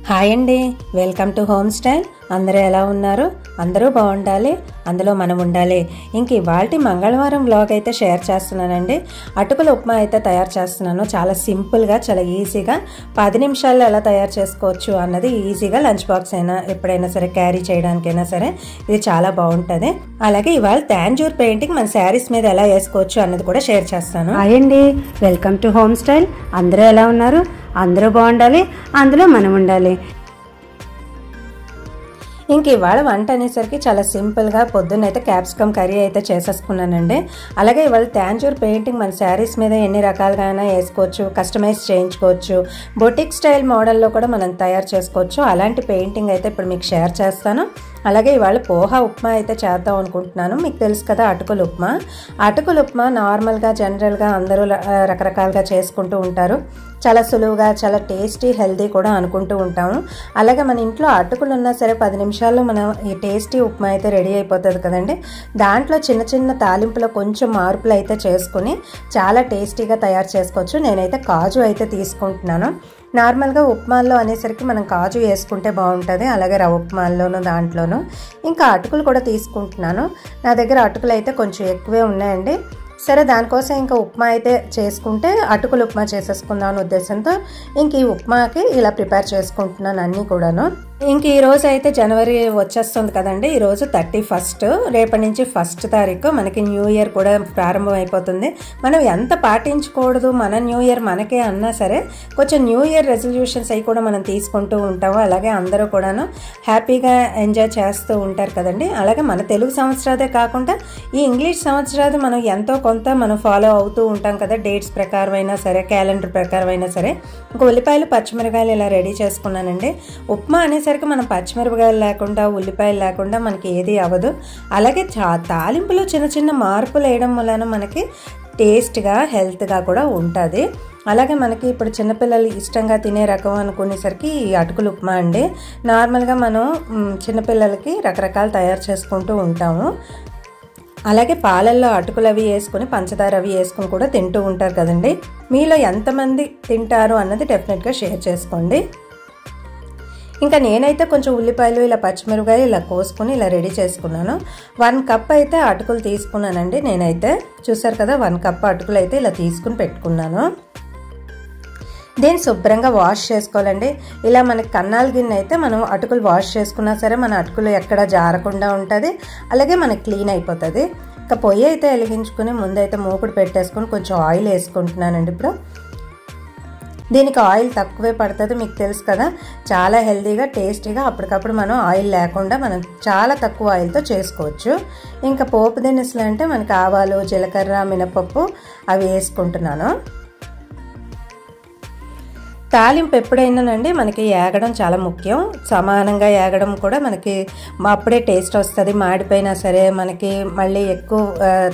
Hi అండి, welcome to home style. అందరూ ఎలా ఉన్నారు? అందరూ బాగుండాలి, అందులో మనం ఉండాలి. ఇంక ఇవాల్టి మంగళవారం వ్లాగ్ అయితే షేర్ చేస్తున్నానండి. అటుకుల ఉప్మా అయితే తయారు చేస్తున్నాను. చాలా సింపుల్గా, చాలా ఈజీగా 10 నిమిషాల్లో ఎలా తయారు చేసుకోవచ్చు అన్నది ఈజీగా లంచ్ బాక్స్ అయినా ఎప్పుడైనా సరే క్యారీ చేయడానికైనా సరే ఇది చాలా బాగుంటుంది. అలాగే ఇవాళ తాంజూర్ పెయింటింగ్ మన శారీస్ మీద ఎలా వేసుకోవచ్చు అన్నది కూడా షేర్ చేస్తాను. హాయ్ అండి, వెల్కమ్ టు హోమ్ స్టైల్. అందరూ ఎలా ఉన్నారు? అందరూ బాగుండాలి, అందులో మనం ఉండాలి. ఇంక ఇవాళ వంట అనేసరికి చాలా సింపుల్గా పొద్దున్నైతే క్యాప్సికమ్ కర్రీ అయితే చేసేసుకున్నానండి. అలాగే ఇవాళ తాంజూర్ పెయింటింగ్ మన శారీస్ మీద ఎన్ని రకాలుగా అయినా వేసుకోవచ్చు, కస్టమైజ్ చేయించుకోవచ్చు, బొటిక్ స్టైల్ మోడల్లో కూడా మనం తయారు చేసుకోవచ్చు. అలాంటి పెయింటింగ్ అయితే ఇప్పుడు మీకు షేర్ చేస్తాను. అలాగే ఇవాళ పోహా ఉప్మా అయితే చేద్దాం అనుకుంటున్నాను. మీకు తెలుసు కదా అటుకుల ఉప్మా. అటుకుల ఉప్మా నార్మల్గా జనరల్గా అందరూ రకరకాలుగా చేసుకుంటూ ఉంటారు. చాలా సులువుగా, చాలా టేస్టీ, హెల్దీ కూడా అనుకుంటూ ఉంటాము. అలాగే మన ఇంట్లో అటుకులు ఉన్నా సరే 10 నిమిషాల్లో మనం ఈ టేస్టీ ఉప్మా అయితే రెడీ అయిపోతుంది కదండి. దాంట్లో చిన్న చిన్న తాలింపులో కొంచెం మార్పులు అయితే చేసుకుని చాలా టేస్టీగా తయారు చేసుకోవచ్చు. నేనైతే కాజు అయితే తీసుకుంటున్నాను. నార్మల్గా ఉప్మాల్లో అనేసరికి మనం కాజు వేసుకుంటే బాగుంటుంది, అలాగే రవ్వ ఉప్మాల్లోనూ దాంట్లోనూ. ఇంకా అటుకులు కూడా తీసుకుంటున్నాను. నా దగ్గర అటుకులు అయితే కొంచెం ఎక్కువే ఉన్నాయండి. సరే, దానికోసం ఇంకా ఉప్మా అయితే చేసుకుంటే అటుకులు ఉప్మా చేసేసుకుందాం అనే ఉద్దేశంతో ఇంక ఈ ఉప్మాకి ఇలా ప్రిపేర్ చేసుకుంటున్నాను అన్నీ కూడాను. ఇంక ఈరోజు అయితే జనవరి వచ్చేస్తుంది కదండి. ఈరోజు 31. రేపటి నుంచి 1 తారీఖు మనకి న్యూ ఇయర్ కూడా ప్రారంభం అయిపోతుంది. మనం ఎంత పాటించకూడదు మన న్యూ ఇయర్ మనకే అన్నా సరే కొంచెం న్యూ ఇయర్ రెజల్యూషన్స్ అవి కూడా మనం తీసుకుంటూ ఉంటాము. అలాగే అందరూ కూడాను హ్యాపీగా ఎంజాయ్ చేస్తూ ఉంటారు కదండి. అలాగే మన తెలుగు సంవత్సరాదే కాకుండా ఈ ఇంగ్లీష్ సంవత్సరాది మనం ఎంతో కొంత మనం ఫాలో అవుతూ ఉంటాం కదా. డేట్స్ ప్రకారం అయినా సరే, క్యాలెండర్ ప్రకారం అయినా సరే. ఇంకా ఉల్లిపాయలు, పచ్చిమిరకాయలు ఇలా రెడీ చేసుకున్నానండి. ఉప్మా అనేసరికి మనం పచ్చిమిరపకాయలు లేకుండా, ఉల్లిపాయలు లేకుండా మనకి ఏది అవ్వదు. అలాగే తాలింపులో చిన్న చిన్న మార్పులు వేయడం వలన మనకి టేస్ట్గా, హెల్త్గా కూడా ఉంటుంది. అలాగే మనకి ఇప్పుడు చిన్నపిల్లలు ఇష్టంగా తినే రకం అనుకునేసరికి ఈ అటుకులు ఉప్మా అండి. నార్మల్గా మనం చిన్నపిల్లలకి రకరకాలు తయారు చేసుకుంటూ ఉంటాము. అలాగే పాలల్లో అటుకులు అవి వేసుకుని, పంచదార అవి వేసుకుని కూడా తింటూ ఉంటారు కదండి. మీలో ఎంతమంది తింటారు అన్నది డెఫినెట్గా షేర్ చేసుకోండి. ఇంకా నేనైతే కొంచెం ఉల్లిపాయలు, ఇలా పచ్చిమిరపకాయలు ఇలా కోసుకుని ఇలా రెడీ చేసుకున్నాను. 1 కప్ అయితే అటుకులు తీసుకున్నానండి. నేనైతే చూసారు కదా, 1 కప్ అటుకులు అయితే ఇలా తీసుకుని పెట్టుకున్నాను. దీన్ని శుభ్రంగా వాష్ చేసుకోవాలండి. ఇలా మనకి కన్నాల గిన్నె అయితే మనం అటుకులు వాష్ చేసుకున్నా సరే మన అటుకులు ఎక్కడ జారకుండా ఉంటుంది. అలాగే మనకి క్లీన్ అయిపోతుంది. ఇంకా పొయ్యి అయితే వెలిగించుకుని ముందైతే మూకుడు పెట్టేసుకుని కొంచెం ఆయిల్ వేసుకుంటున్నానండి. ఇప్పుడు దీనికి ఆయిల్ తక్కువే పడుతుంది, మీకు తెలుసు కదా. చాలా హెల్తీగా, టేస్టీగా అప్పటికప్పుడు మనం ఆయిల్ లేకుండా మనం చాలా తక్కువ ఆయిల్తో చేసుకోవచ్చు. ఇంకా పోపు దినుసులు అంటే మనకి ఆవాలు, జీలకర్ర, మినపప్పు అవి వేసుకుంటున్నాను. తాలింపు ఎప్పుడైనానండి మనకి ఏగడం చాలా ముఖ్యం. సమానంగా ఏగడం కూడా మనకి అప్పుడే టేస్ట్ వస్తుంది. మాడిపోయినా సరే మనకి మళ్ళీ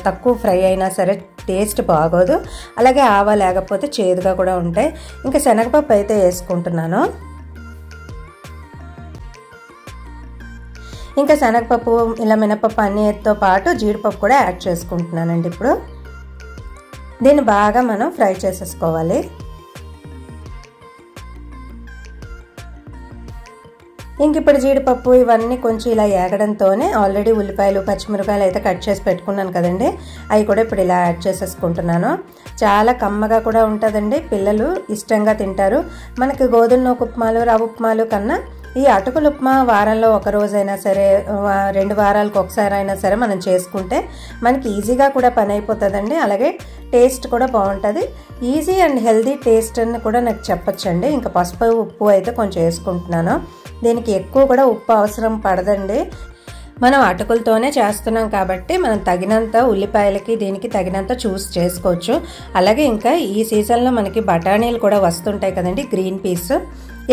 తక్కువ ఫ్రై అయినా సరే టేస్ట్ బాగోదు. అలాగే ఆవాలు లేకపోతే చేదుగా కూడా ఉంటాయి. ఇంకా శనగపప్పు అయితే వేసుకుంటున్నాను. ఇంకా శనగపప్పు, ఇలా మినపప్పు అన్నిటితో పాటు జీడిపప్పు కూడా యాడ్ చేసుకుంటున్నానండి. ఇప్పుడు దీన్ని బాగా మనం ఫ్రై చేసేసుకోవాలి. ఇంక ఇప్పుడు జీడిపప్పు ఇవన్నీ కొంచెం ఇలా ఏగడంతోనే ఆల్రెడీ ఉల్లిపాయలు, పచ్చిమిరపకాయలు అయితే కట్ చేసి పెట్టుకున్నాను కదండి. అవి కూడా ఇప్పుడు ఇలా యాడ్ చేసేసుకుంటున్నాను. చాలా కమ్మగా కూడా ఉంటుందండి. పిల్లలు ఇష్టంగా తింటారు. మనకి గోధుమ నూక ఉప్మాలు, రవ్వ ఉప్మాలు కన్నా ఈ అటుకుల ఉప్మా వారంలో ఒక రోజైనా సరే, 2 వారాలకు ఒకసారి అయినా సరే మనం చేసుకుంటే మనకి ఈజీగా కూడా పని అయిపోతుందండి. అలాగే టేస్ట్ కూడా బాగుంటుంది. ఈజీ అండ్ హెల్దీ టేస్ట్ అని కూడా నాకు చెప్పొచ్చండి. ఇంకా పసుపు, ఉప్పు అయితే కొంచెం వేసుకుంటున్నాను. దీనికి ఎక్కువ కూడా ఉప్పు అవసరం పడదండి. మనం అటుకులతోనే చేస్తున్నాం కాబట్టి మనం తగినంత ఉల్లిపాయలకి దీనికి తగినంత చూస్ చేసుకోవచ్చు. అలాగే ఇంకా ఈ సీజన్లో మనకి బఠానీలు కూడా వస్తుంటాయి కదండి, గ్రీన్ పీస్.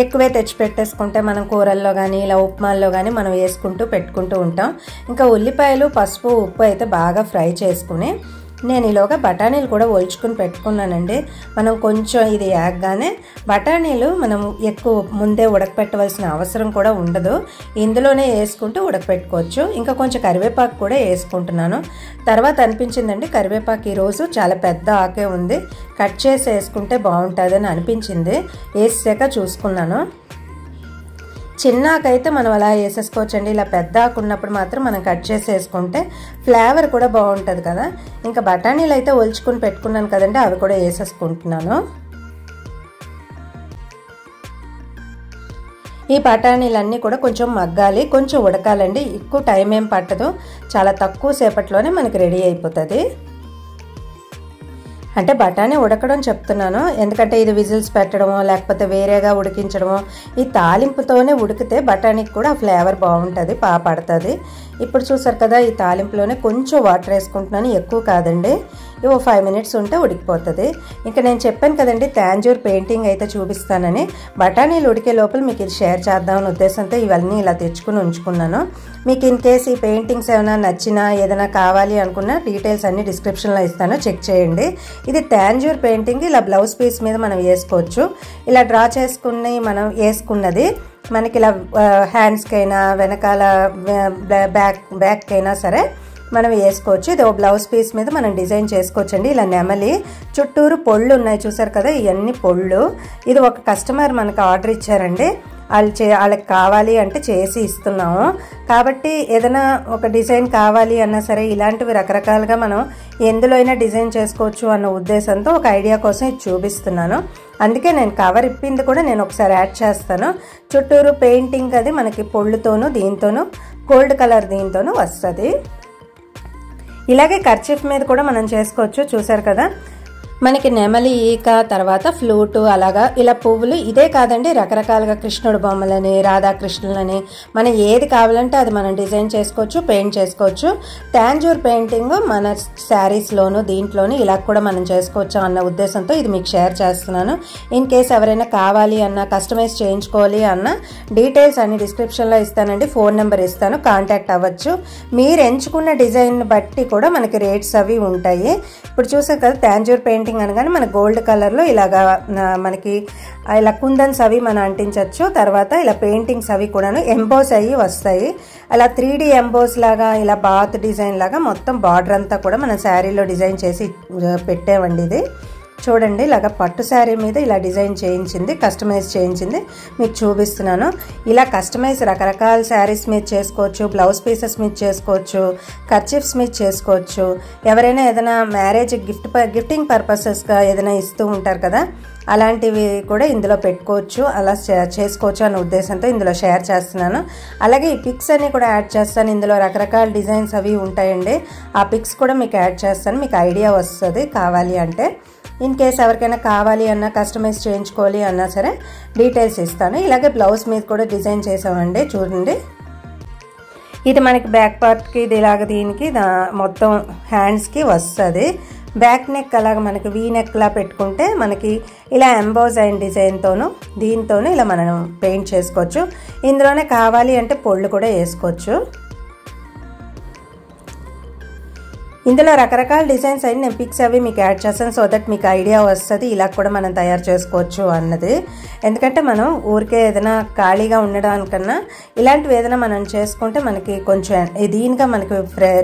ఎక్కువే తెచ్చి పెట్టేసుకుంటే మనం కూరల్లో కానీ ఇలా ఉప్మాల్లో కానీ మనం వేసుకుంటూ పెట్టుకుంటూ ఉంటాం. ఇంకా ఉల్లిపాయలు, పసుపు, ఉప్పు అయితే బాగా ఫ్రై చేసుకుని నేను ఈలోగా బఠానీలు కూడా ఒలుచుకుని పెట్టుకున్నానండి. మనం కొంచెం ఇది యాగ్గానే బఠానీలు మనం ఎక్కువ ముందే ఉడకపెట్టవలసిన అవసరం కూడా ఉండదు. ఇందులోనే వేసుకుంటూ ఉడకపెట్టుకోవచ్చు. ఇంకా కొంచెం కరివేపాకు కూడా వేసుకుంటున్నాను. తర్వాత అనిపించిందండి కరివేపాకు ఈరోజు చాలా పెద్ద ఆకే ఉంది, కట్ చేసి వేసుకుంటే బాగుంటుందని అనిపించింది. వేసాక చూసుకున్నాను. చిన్నాకైతే మనం అలా వేసేసుకోవచ్చండి. ఇలా పెద్ద ఆకు ఉన్నప్పుడు మాత్రం మనం కట్ చేసి వేసుకుంటే ఫ్లేవర్ కూడా బాగుంటుంది కదా. ఇంకా బఠానీలు అయితే ఒలుచుకుని పెట్టుకున్నాను కదండి, అవి కూడా వేసేసుకుంటున్నాను. ఈ బఠానీలన్నీ కూడా కొంచెం మగ్గాలి, కొంచెం ఉడకాలండి. ఎక్కువ టైం ఏం పట్టదు, చాలా తక్కువ సేపట్లోనే మనకి రెడీ అయిపోతుంది. అంటే బఠానీ ఉడకడం చెప్తున్నాను, ఎందుకంటే ఇది విజిల్స్ పెట్టడమో లేకపోతే వేరేగా ఉడికించడమో, ఈ తాలింపుతోనే ఉడికితే బఠానీకి కూడా ఫ్లేవర్ బాగుంటుంది, పడుతుంది. ఇప్పుడు చూసారు కదా, ఈ తాలింపులోనే కొంచెం వాటర్ వేసుకుంటున్నాను, ఎక్కువ కాదండి. ఇవి 5 మినిట్స్ ఉంటే ఉడికిపోతుంది. ఇంకా నేను చెప్పాను కదండి తాంజూర్ పెయింటింగ్ అయితే చూపిస్తానని. బఠానీలు ఉడికే లోపల మీకు ఇది షేర్ చేద్దామని ఉద్దేశంతో ఇవన్నీ ఇలా తెచ్చుకుని ఉంచుకున్నాను. మీకు ఇన్ కేస్ ఈ పెయింటింగ్స్ ఏమైనా నచ్చినా ఏదైనా కావాలి అనుకున్న డీటెయిల్స్ అన్ని డిస్క్రిప్షన్లో ఇస్తాను, చెక్ చేయండి. ఇది తాంజూర్ పెయింటింగ్, ఇలా బ్లౌజ్ పీస్ మీద మనం వేసుకోవచ్చు. ఇలా డ్రా చేసుకుని మనం వేసుకున్నది మనకి ఇలా హ్యాండ్స్కి అయినా వెనకాల బ్యాక్ అయినా సరే మనం వేసుకోవచ్చు. ఇది ఒక బ్లౌజ్ పీస్ మీద మనం డిజైన్ చేసుకోవచ్చు అండి. ఇలా నెమలి చుట్టూరు పొళ్ళు ఉన్నాయి చూసారు కదా, ఇవన్నీ పొళ్ళు. ఇది ఒక కస్టమర్ మనకు ఆర్డర్ ఇచ్చారండి, వాళ్ళకి కావాలి అంటే చేసి ఇస్తున్నాము. కాబట్టి ఏదైనా ఒక డిజైన్ కావాలి అన్నా సరే ఇలాంటివి రకరకాలుగా మనం ఎందులో అయినా డిజైన్ చేసుకోవచ్చు అన్న ఉద్దేశంతో ఒక ఐడియా కోసం ఇది చూపిస్తున్నాను. అందుకే నేను కవర్ ఇప్పింది కూడా నేను ఒకసారి యాడ్ చేస్తాను. చుట్టూరు పెయింటింగ్ అది మనకి పొళ్ళుతోనూ దీంతోనూ గోల్డ్ కలర్ దీంతోనూ వస్తుంది. ఇలాగే కర్చీఫ్ మీద కూడా మనం చేసుకోవచ్చు. చూసారు కదా, మనకి నెమలి ఈక, తర్వాత ఫ్లూటు, అలాగా ఇలా పువ్వులు. ఇదే కాదండి, రకరకాలుగా కృష్ణుడు బొమ్మలని, రాధాకృష్ణులని, మనం ఏది కావాలంటే అది మనం డిజైన్ చేసుకోవచ్చు, పెయింట్ చేసుకోవచ్చు. తాంజూర్ పెయింటింగ్ మన శారీస్లోను దీంట్లోనూ ఇలా కూడా మనం చేసుకోవచ్చు అన్న ఉద్దేశంతో ఇది మీకు షేర్ చేస్తున్నాను. ఇన్ కేస్ ఎవరైనా కావాలి అన్న, కస్టమైజ్ చేయించుకోవాలి అన్న డీటెయిల్స్ అన్ని డిస్క్రిప్షన్లో ఇస్తానండి, ఫోన్ నెంబర్ ఇస్తాను, కాంటాక్ట్ అవ్వచ్చు. మీరు ఎంచుకున్న డిజైన్ బట్టి కూడా మనకి రేట్స్ అవి ఉంటాయి. ఇప్పుడు చూసారు కదా, తాంజూర్ పెయింటింగ్ అనగానే మన గోల్డ్ కలర్లో ఇలాగా మనకి ఇలా కుందన్స్ అవి మనం అంటించవచ్చు. తర్వాత ఇలా పెయింటింగ్స్ అవి కూడాను ఎంబోస్ అయ్యి వస్తాయి. అలా 3D ఎంబోస్ లాగా ఇలా బాత్ డిజైన్ లాగా మొత్తం బార్డర్ అంతా కూడా మన శారీలో డిజైన్ చేసి పెట్టేవండి. ఇది చూడండి, ఇలాగ పట్టు శారీ మీద ఇలా డిజైన్ చేయించింది, కస్టమైజ్ చేయించింది మీకు చూపిస్తున్నాను. ఇలా కస్టమైజ్ రకరకాల శారీస్ మీద చేసుకోవచ్చు, బ్లౌజ్ పీసెస్ మీద చేసుకోవచ్చు, కర్చీఫ్స్ మీద చేసుకోవచ్చు. ఎవరైనా ఏదైనా మ్యారేజ్ గిఫ్టింగ్ పర్పసెస్గా ఏదైనా ఇస్తూ ఉంటారు కదా, అలాంటివి కూడా ఇందులో పెట్టుకోవచ్చు, అలా చేసుకోవచ్చు అన్న ఉద్దేశంతో ఇందులో షేర్ చేస్తున్నాను. అలాగే ఈ పిక్స్ అన్ని కూడా యాడ్ చేస్తాను. ఇందులో రకరకాల డిజైన్స్ అవి ఉంటాయండి, ఆ పిక్స్ కూడా మీకు యాడ్ చేస్తాను, మీకు ఐడియా వస్తుంది కావాలి అంటే. ఇన్ కేస్ ఎవరికైనా కావాలి అన్నా, కస్టమైజ్ చేయించుకోవాలి అన్నా సరే డీటెయిల్స్ ఇస్తాను. ఇలాగే బ్లౌజ్ మీద కూడా డిజైన్ చేసామండి. చూడండి, ఇది మనకి బ్యాక్ పార్ట్కి, ఇది ఇలాగ దీనికి మొత్తం హ్యాండ్స్కి వస్తుంది. బ్యాక్ నెక్ అలాగ మనకి వీ నెక్లా పెట్టుకుంటే మనకి ఇలా ఎంబోజ్ అయిన డిజైన్తోనూ దీంతోనూ ఇలా మనం పెయింట్ చేసుకోవచ్చు. ఇందులోనే కావాలి అంటే పొళ్ళు కూడా వేసుకోవచ్చు. ఇందులో రకరకాల డిజైన్స్ అయితే నేను పిక్స్ అవి మీకు యాడ్ చేస్తాను, సో దట్ మీకు ఐడియా వస్తుంది ఇలా కూడా మనం తయారు చేసుకోవచ్చు అన్నది. ఎందుకంటే మనం ఊరికే ఏదైనా ఖాళీగా ఉండడానికన్నా ఇలాంటివి ఏదైనా మనం చేసుకుంటే మనకి కొంచెం దీనిగా మనకి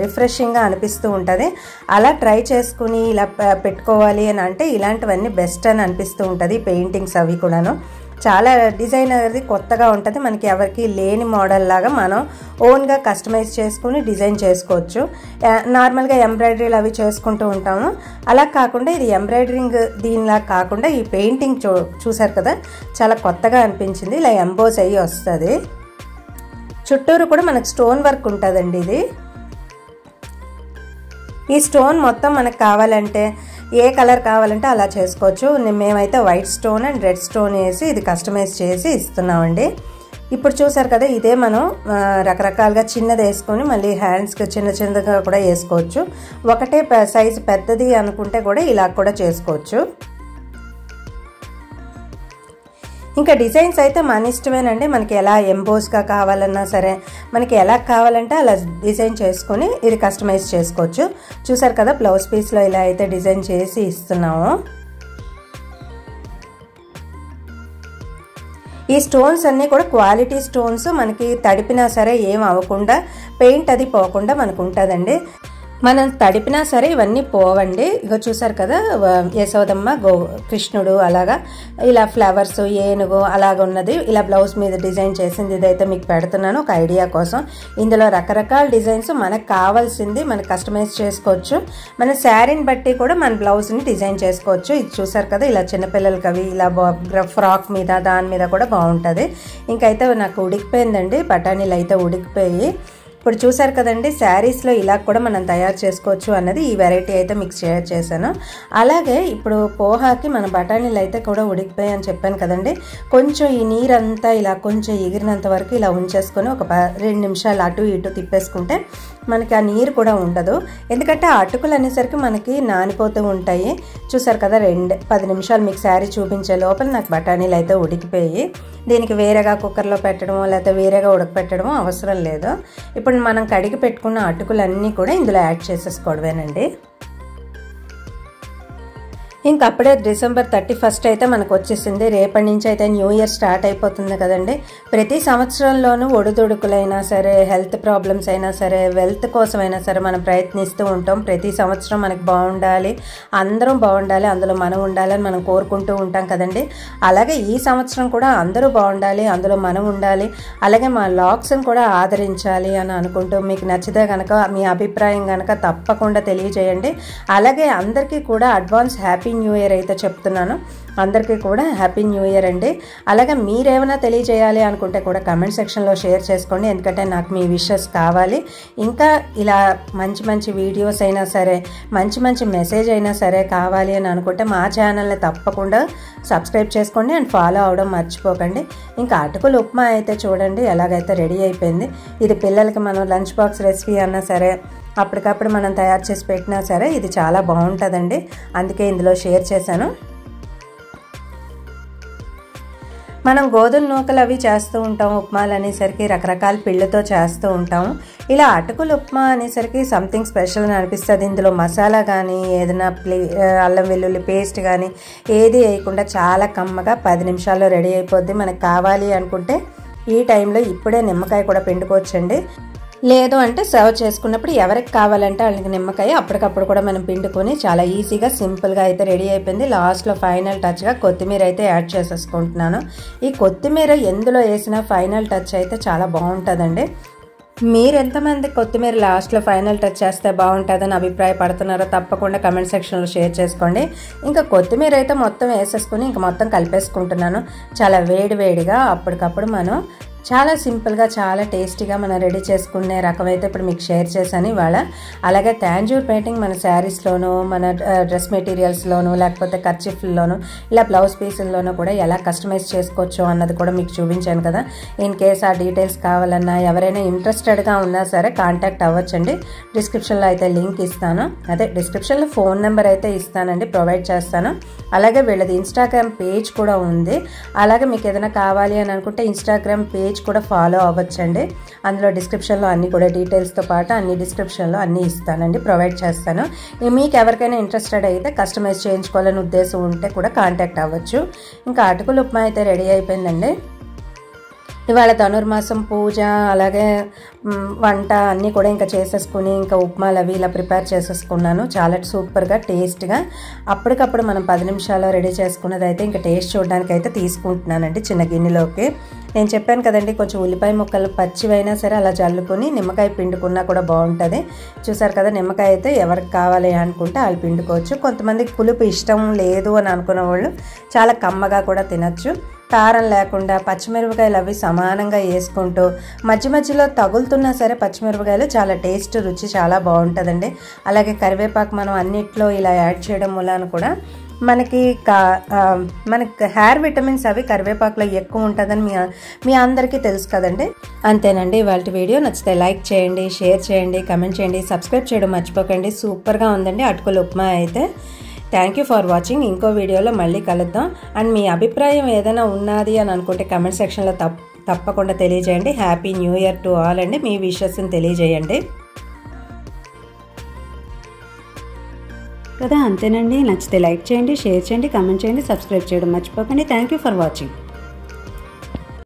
రిఫ్రెషింగ్గా అనిపిస్తూ ఉంటుంది. అలా ట్రై చేసుకుని ఇలా పెట్టుకోవాలి అని అంటే ఇలాంటివన్నీ బెస్ట్ అని అనిపిస్తూ ఉంటుంది. పెయింటింగ్స్ అవి కూడాను చాలా డిజైన్ అనేది కొత్తగా ఉంటుంది, మనకి ఎవరికి లేని మోడల్ లాగా మనం ఓన్గా కస్టమైజ్ చేసుకుని డిజైన్ చేసుకోవచ్చు. నార్మల్గా ఎంబ్రాయిడరీలు అవి చేసుకుంటూ ఉంటాము, అలా కాకుండా ఇది ఎంబ్రాయిడరింగ్ దీనిలా కాకుండా ఈ పెయింటింగ్ చూసారు కదా, చాలా కొత్తగా అనిపించింది. ఇలా ఎంబోస్ అయ్యి వస్తుంది. చుట్టూరు కూడా మనకు స్టోన్ వర్క్ ఉంటుందండి. ఇది ఈ స్టోన్ మొత్తం మనకు కావాలంటే ఏ కలర్ కావాలంటే అలా చేసుకోవచ్చు. మేమైతే white stone and red stone వేసి ఇది కస్టమైజ్ చేసి ఇస్తున్నామండి. ఇప్పుడు చూసారు కదా, ఇదే మనం రకరకాలుగా చిన్నది వేసుకొని మళ్ళీ హ్యాండ్స్కి చిన్నగా కూడా వేసుకోవచ్చు. ఒకటే సైజు పెద్దది అనుకుంటే కూడా ఇలా కూడా చేసుకోవచ్చు. ఇంకా డిజైన్స్ అయితే మన ఇష్టమేనండి, మనకి ఎలా ఎంబోస్గా కావాలన్నా సరే మనకి ఎలా కావాలంటే అలా డిజైన్ చేసుకొని ఇది కస్టమైజ్ చేసుకోవచ్చు. చూసారు కదా, బ్లౌజ్ పీస్లో ఇలా అయితే డిజైన్ చేసి ఇస్తున్నాము. ఈ స్టోన్స్ అన్నీ కూడా క్వాలిటీ స్టోన్స్, మనకి తడిపినా సరే ఏం అవ్వకుండా పెయింట్ అది పోకుండా మనకు ఉంటుందండి. మనం తడిపినా సరే ఇవన్నీ పోవండి. ఇగో చూసారు కదా యశోదమ్మ కృష్ణుడు అలాగా ఇలా ఫ్లవర్స్ ఏనుగు అలాగ ఉన్నది. ఇలా బ్లౌజ్ మీద డిజైన్ చేసింది. ఇదైతే మీకు పెడుతున్నాను ఒక ఐడియా కోసం. ఇందులో రకరకాల డిజైన్స్ మనకు కావాల్సింది మనకు కస్టమైజ్ చేసుకోవచ్చు. మన శారీని బట్టి కూడా మన బ్లౌజ్ని డిజైన్ చేసుకోవచ్చు. ఇది చూసారు కదా ఇలా చిన్నపిల్లలకి అవి ఇలా ఫ్రాక్ మీద దాని మీద కూడా బాగుంటుంది. ఇంకైతే నాకు ఉడికిపోయిందండి, బఠానీలు అయితే ఉడికిపోయి. ఇప్పుడు చూసారు కదండి శారీస్లో ఇలా కూడా మనం తయారు చేసుకోవచ్చు అన్నది ఈ వెరైటీ అయితే మీకు షేర్ చేశాను. అలాగే ఇప్పుడు పోహాకి మన బఠానీలు అయితే కూడా ఉడికిపోయాయి అని చెప్పాను కదండి. కొంచెం ఈ నీరంతా ఇలా కొంచెం ఎగిరినంత వరకు ఇలా ఉంచేసుకొని ఒక 2 నిమిషాలు అటు ఇటు తిప్పేసుకుంటే మనకి ఆ నీరు కూడా ఉండదు. ఎందుకంటే ఆ అటుకులు అనేసరికి మనకి నానిపోతూ ఉంటాయి. చూసారు కదా 10 నిమిషాలు మీకు శారీ చూపించే లోపల నాకు బఠానీలు అయితే ఉడికిపోయి. దీనికి వేరేగా కుక్కర్లో పెట్టడమో లేకపోతే వేరేగా ఉడకపెట్టడమో అవసరం లేదు. ఇప్పుడు మనం కడిగి పెట్టుకున్న అటుకులన్నీ కూడా ఇందులో యాడ్ చేసేసుకోవడమేనండి. ఇంకప్పుడే డిసెంబర్ 31 అయితే మనకు వచ్చేసింది. రేపటి నుంచి అయితే న్యూ ఇయర్ స్టార్ట్ అయిపోతుంది కదండి. ప్రతి సంవత్సరంలోనూ ఒడిదుడుకులైనా సరే, హెల్త్ ప్రాబ్లమ్స్ అయినా సరే, వెల్త్ కోసమైనా సరే మనం ప్రయత్నిస్తూ ఉంటాం. ప్రతి సంవత్సరం మనకు బాగుండాలి, అందరం బాగుండాలి, అందులో మనం ఉండాలని మనం కోరుకుంటూ ఉంటాం కదండి. అలాగే ఈ సంవత్సరం కూడా అందరూ బాగుండాలి, అందులో మనం ఉండాలి, అలాగే మా లాగ్స్ని కూడా ఆదరించాలి అని అనుకుంటూ మీకు నచ్చితే కనుక మీ అభిప్రాయం కనుక తప్పకుండా తెలియజేయండి. అలాగే అందరికీ కూడా అడ్వాన్స్ హ్యాపీ న్యూ ఇయర్ అయితే చెప్తున్నాను. అందరికీ కూడా హ్యాపీ న్యూ ఇయర్ అండి. అలాగే మీరేమైనా తెలియజేయాలి అనుకుంటే కూడా కమెంట్ సెక్షన్లో షేర్ చేసుకోండి. ఎందుకంటే నాకు మీ విషెస్ కావాలి. ఇంకా ఇలా మంచి మంచి వీడియోస్ అయినా సరే, మంచి మంచి మెసేజ్ అయినా సరే కావాలి అని అనుకుంటే మా ఛానల్ని తప్పకుండా సబ్స్క్రైబ్ చేసుకోండి అండ్ ఫాలో అవడం మర్చిపోకండి. ఇంకా అటుకులు ఉప్మా అయితే చూడండి ఎలాగైతే రెడీ అయిపోయింది. ఇది పిల్లలకి మనం లంచ్ బాక్స్ రెసిపీ అన్నా సరే, అప్పటికప్పుడు మనం తయారు చేసి పెట్టినా సరే ఇది చాలా బాగుంటుందండి. అందుకే ఇందులో షేర్ చేశాను. మనం గోధుమ నూకలు అవి చేస్తూ ఉంటాం. ఉప్మాలు అనేసరికి రకరకాల పిండితో చేస్తూ ఉంటాం. ఇలా అటుకులు ఉప్మా అనేసరికి సంథింగ్ స్పెషల్ అని అనిపిస్తుంది. ఇందులో మసాలా కానీ ఏదైనా అల్లం వెల్లుల్లి పేస్ట్ కానీ ఏది వేయకుండా చాలా కమ్మగా 10 నిమిషాల్లో రెడీ అయిపోద్ది. మనకు కావాలి అనుకుంటే ఈ టైంలో ఇప్పుడే నిమ్మకాయ కూడా పిండుకోవచ్చండి. లేదు అంటే సర్వ్ చేసుకున్నప్పుడు ఎవరికి కావాలంటే వాళ్ళకి నిమ్మకాయ అప్పటికప్పుడు కూడా మనం పిండుకొని చాలా ఈజీగా సింపుల్గా అయితే రెడీ అయిపోయింది. లాస్ట్లో ఫైనల్ టచ్గా కొత్తిమీర అయితే యాడ్ చేసేసుకుంటున్నాను. ఈ కొత్తిమీర ఎందులో వేసిన ఫైనల్ టచ్ అయితే చాలా బాగుంటుందండి. మీరు ఎంతమంది కొత్తిమీర లాస్ట్లో ఫైనల్ టచ్ చేస్తే బాగుంటుందని అభిప్రాయపడుతున్నారో తప్పకుండా కమెంట్ సెక్షన్లో షేర్ చేసుకోండి. ఇంకా కొత్తిమీర అయితే మొత్తం వేసేసుకుని ఇంకా మొత్తం కలిపేసుకుంటున్నాను. చాలా వేడివేడిగా అప్పటికప్పుడు మనం చాలా సింపుల్గా చాలా టేస్టీగా మనం రెడీ చేసుకునే రకం అయితే ఇప్పుడు మీకు షేర్ చేశాను ఇవాళ. అలాగే తాంజూర్ పెయింటింగ్ మన శారీస్లోనూ, మన డ్రెస్ మెటీరియల్స్లోనూ, లేకపోతే కర్చీఫ్లోనూ, ఇలా బ్లౌజ్ పీసుల్లోనూ కూడా ఎలా కస్టమైజ్ చేసుకోవచ్చు అన్నది కూడా మీకు చూపించాను కదా. ఇన్ కేస్ ఆ డీటెయిల్స్ కావాలన్నా ఎవరైనా ఇంట్రెస్టెడ్గా ఉన్నా సరే కాంటాక్ట్ అవ్వచ్చండి. డిస్క్రిప్షన్లో అయితే లింక్ ఇస్తాను, అదే డిస్క్రిప్షన్లో ఫోన్ నెంబర్ అయితే ఇస్తానండి, ప్రొవైడ్ చేస్తాను. అలాగే వీళ్ళది ఇన్స్టాగ్రామ్ పేజ్ కూడా ఉంది. అలాగే మీకు ఏదైనా కావాలి అని అనుకుంటే ఇన్స్టాగ్రామ్ పేజ్ కూడా ఫాలో అవ్వచ్చండి. అందులో డిస్క్రిప్షన్లో అన్ని కూడా డీటెయిల్స్తో పాటు అన్ని డిస్క్రిప్షన్లో అన్నీ ఇస్తానండి, ప్రొవైడ్ చేస్తాను. మీకు ఎవరికైనా ఇంట్రెస్టెడ్ అయితే కస్టమైజ్ చేయించుకోవాలని ఉద్దేశం ఉంటే కూడా కాంటాక్ట్ అవ్వచ్చు. ఇంకా అటుకులు ఉప్మా అయితే రెడీ అయిపోయిందండి. ఇవాళ ధనుర్మాసం పూజ అలాగే వంట అన్నీ కూడా ఇంకా చేసేసుకుని ఇంకా ఉప్మాలు అవి ఇలా ప్రిపేర్ చేసేసుకున్నాను. చాలా సూపర్గా టేస్ట్గా అప్పటికప్పుడు మనం 10 నిమిషాల్లో రెడీ చేసుకున్నది అయితే ఇంకా టేస్ట్ చూడడానికి అయితే తీసుకుంటున్నానండి చిన్న గిన్నెలోకి. నేను చెప్పాను కదండి కొంచెం ఉల్లిపాయ ముక్కలు పచ్చివైనా సరే అలా జల్లుకొని నిమ్మకాయ పిండుకున్నా కూడా బాగుంటుంది. చూసారు కదా నిమ్మకాయ అయితే ఎవరికి కావాలి అనుకుంటే వాళ్ళు పిండుకోవచ్చు. కొంతమందికి పులుపు ఇష్టం లేదు అని అనుకున్న వాళ్ళు చాలా కమ్మగా కూడా తినచ్చు. కారం లేకుండా పచ్చిమిరపకాయలు అవి సమానంగా వేసుకుంటూ మధ్య మధ్యలో తగులుతున్నా సరే పచ్చిమిరపకాయలు చాలా టేస్ట్ రుచి చాలా బాగుంటుందండి. అలాగే కరివేపాకు మనం అన్నిట్లో ఇలా యాడ్ చేయడం వలన కూడా మనకి హెయిర్ విటమిన్స్ అవి కరివేపాకులో ఎక్కువ ఉంటుందని మీ అందరికీ తెలుసు కదండి. అంతేనండి ఇవాళ వీడియో. నచ్చితే లైక్ చేయండి, షేర్ చేయండి, కమెంట్ చేయండి, సబ్స్క్రైబ్ చేయడం మర్చిపోకండి. సూపర్గా ఉందండి అటుకులు ఉప్మా అయితే. Thank you for watching. ఇంకో వీడియోలో మళ్ళీ కలుద్దాం. అండ్ మీ అభిప్రాయం ఏదైనా ఉన్నది అని అనుకుంటే కమెంట్ సెక్షన్లో తప్పకుండా తెలియజేయండి. Happy new year to all అండి. మీ విషెస్ని తెలియజేయండి కదా. అంతేనండి. నచ్చితే లైక్ చేయండి, షేర్ చేయండి, కమెంట్ చేయండి, సబ్స్క్రైబ్ చేయడం మర్చిపోకండి. Thank you for watching.